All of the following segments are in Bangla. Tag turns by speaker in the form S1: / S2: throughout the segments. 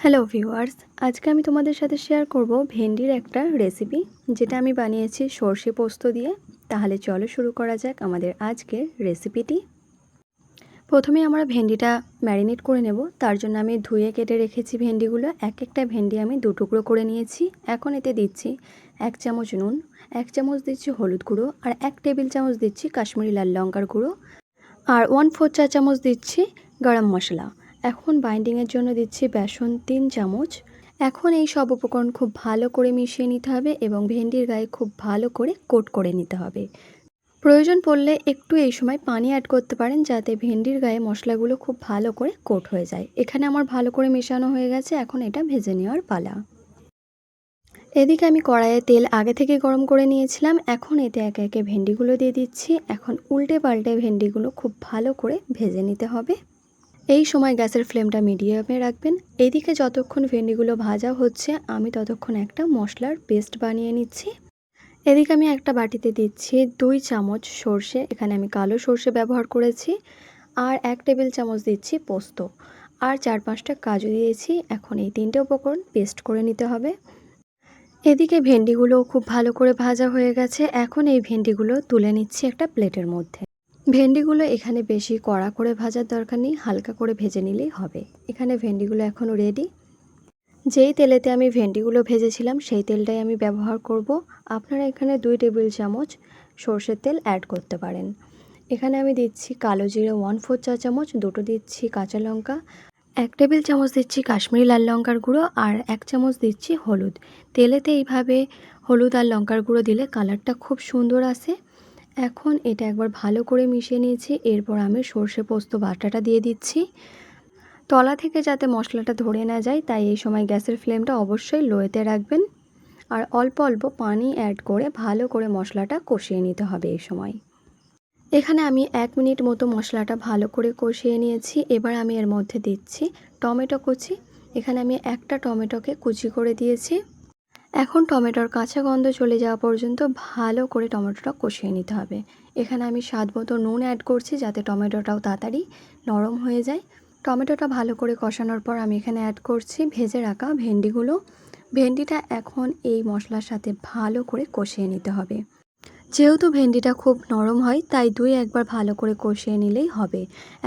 S1: হ্যালো ভিউয়ার্স, আজকে আমি তোমাদের সাথে শেয়ার করব ভেন্ডির একটা রেসিপি, যেটা আমি বানিয়েছি সর্ষে পোস্ত দিয়ে। তাহলে চলো শুরু করা যাক আমাদের আজকের রেসিপিটি। প্রথমে আমরা ভেন্ডিটা ম্যারিনেট করে নেব। তার জন্য আমি ধুয়ে কেটে রেখেছি ভেন্ডিগুলো। এক একটা ভেন্ডি আমি দু টুকরো করে নিয়েছি। এখন এতে দিচ্ছি 1 চামচ নুন, 1 চামচ দিচ্ছি হলুদ গুঁড়ো, আর 1 টেবিল চামচ দিচ্ছি কাশ্মীরি লাল লঙ্কার গুঁড়ো, আর 1/4 চা চামচ দিচ্ছি গরম মশলা। এখন বাইন্ডিংয়ের জন্য দিচ্ছি বেসন 3 চামচ। এখন এই সব উপকরণ খুব ভালো করে মিশিয়ে নিতে হবে এবং ভেন্ডির গায়ে খুব ভালো করে কোট করে নিতে হবে। প্রয়োজন পড়লে একটু এই সময় পানি অ্যাড করতে পারেন, যাতে ভেন্ডির গায়ে মশলাগুলো খুব ভালো করে কোট হয়ে যায়। এখানে আমার ভালো করে মেশানো হয়ে গেছে, এখন এটা ভেজে নেওয়ার পালা। এদিকে আমি কড়াইয়ে তেল আগে থেকে গরম করে নিয়েছিলাম। এখন এতে একে একে ভেন্ডিগুলো দিয়ে দিচ্ছি। এখন উল্টে পাল্টে ভেন্ডিগুলো খুব ভালো করে ভেজে নিতে হবে। এই সময় গ্যাসের ফ্লেমটা মিডিয়ামে রাখবেন। এদিকে যতক্ষণ ভেন্ডিগুলো ভাজা হচ্ছে, আমি ততক্ষণ একটা মশলার পেস্ট বানিয়ে নিচ্ছি। এদিকে আমি একটা বাটিতে দিচ্ছি 2 চামচ সর্ষে, এখানে আমি কালো সর্ষে ব্যবহার করেছি, আর 1 টেবিল চামচ দিচ্ছি পোস্ত, আর 4-5টা কাজু দিয়েছি। এখন এই 3টে উপকরণ পেস্ট করে নিতে হবে। এদিকে ভেন্ডিগুলো খুব ভালো করে ভাজা হয়ে গেছে। এখন এই ভেন্ডিগুলো তুলে নিচ্ছি একটা প্লেটের মধ্যে। ভেন্ডিগুলো এখানে বেশি কড়া করে ভাজার দরকার নেই, হালকা করে ভেজে নিলেই হবে। এখানে ভেন্ডিগুলো এখনও রেডি। যেই তেলেতে আমি ভেন্ডিগুলো ভেজেছিলাম সেই তেলটাই আমি ব্যবহার করব। আপনারা এখানে 2 টেবিল চামচ সর্ষের তেল অ্যাড করতে পারেন। এখানে আমি দিচ্ছি কালো জিরে 1/4 চা চামচ, দুটো দিচ্ছি কাঁচা লঙ্কা, 1 টেবিল চামচ দিচ্ছি কাশ্মীরি লাল লঙ্কার গুঁড়ো, আর 1 চামচ দিচ্ছি হলুদ। তেলেতে এইভাবে হলুদ আর লঙ্কার গুঁড়ো দিলে কালারটা খুব সুন্দর আসে। এখন এটা একবার ভালো করে মিশিয়ে নিয়েছি। এরপর আমি সর্ষে পোস্ত বাটাটা দিয়ে দিচ্ছি। তলা থেকে যাতে মশলাটা ধরে না যায়, তাই এই সময় গ্যাসের ফ্লেমটা অবশ্যই লোতে রাখবেন, আর অল্প অল্প পানি অ্যাড করে ভালো করে মশলাটা কষিয়ে নিতে হবে এই সময়। এখানে আমি 1 মিনিট মতো মশলাটা ভালো করে কষিয়ে নিয়েছি। এবার আমি এর মধ্যে দিচ্ছি টমেটো কুচি। এখানে আমি একটা টমেটোকে কুচি করে দিয়েছি। এখন টমেটোর কাঁচা গন্ধ চলে যাওয়া পর্যন্ত ভালো করে টমেটোটা কষিয়ে নিতে হবে। এখানে আমি স্বাদ মতো নুন অ্যাড করছি, যাতে টমেটোটাও তাড়াতাড়ি নরম হয়ে যায়। টমেটোটা ভালো করে কষানোর পর আমি এখানে অ্যাড করছি ভেজে রাখা ভেন্ডিগুলো। ভেন্ডিটা এখন এই মশলার সাথে ভালো করে কষিয়ে নিতে হবে। যেহেতু ভেন্ডিটা খুব নরম হয়, তাই 2-1 বার ভালো করে কষিয়ে নিলেই হবে।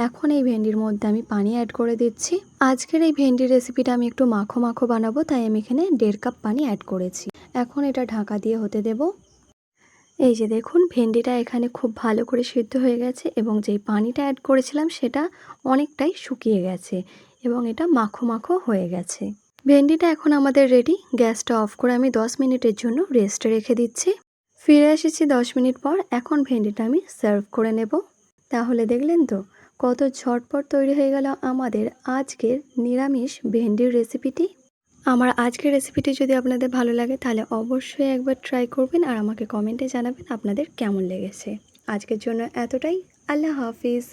S1: এখন এই ভেন্ডির মধ্যে আমি পানি অ্যাড করে দিচ্ছি। আজকের এই ভেন্ডির রেসিপিটা আমি একটু মাখো মাখো বানাবো, তাই আমি এখানে 1.5 কাপ পানি অ্যাড করেছি। এখন এটা ঢাকা দিয়ে হতে দেব। এই যে দেখুন, ভেন্ডিটা এখানে খুব ভালো করে সিদ্ধ হয়ে গেছে এবং যেই পানিটা অ্যাড করেছিলাম সেটা অনেকটাই শুকিয়ে গেছে এবং এটা মাখো মাখো হয়ে গেছে। ভেন্ডিটা এখন আমাদের রেডি। গ্যাসটা অফ করে আমি 10 মিনিটের জন্য রেস্টে রেখে দিচ্ছি। ফিরে এসেছি 10 মিনিট পর। এখন ভেন্ডিটা আমি সার্ভ করে নেব। তাহলে দেখলেন তো কত ঝটপট তৈরি হয়ে গেল আমাদের আজকের নিরামিষ ভেন্ডির রেসিপিটি। আমার আজকের রেসিপিটি যদি আপনাদের ভালো লাগে, তাহলে অবশ্যই একবার ট্রাই করবেন আর আমাকে কমেন্টে জানাবেন আপনাদের কেমন লেগেছে। আজকের জন্য এতটাই। আল্লাহ হাফিজ।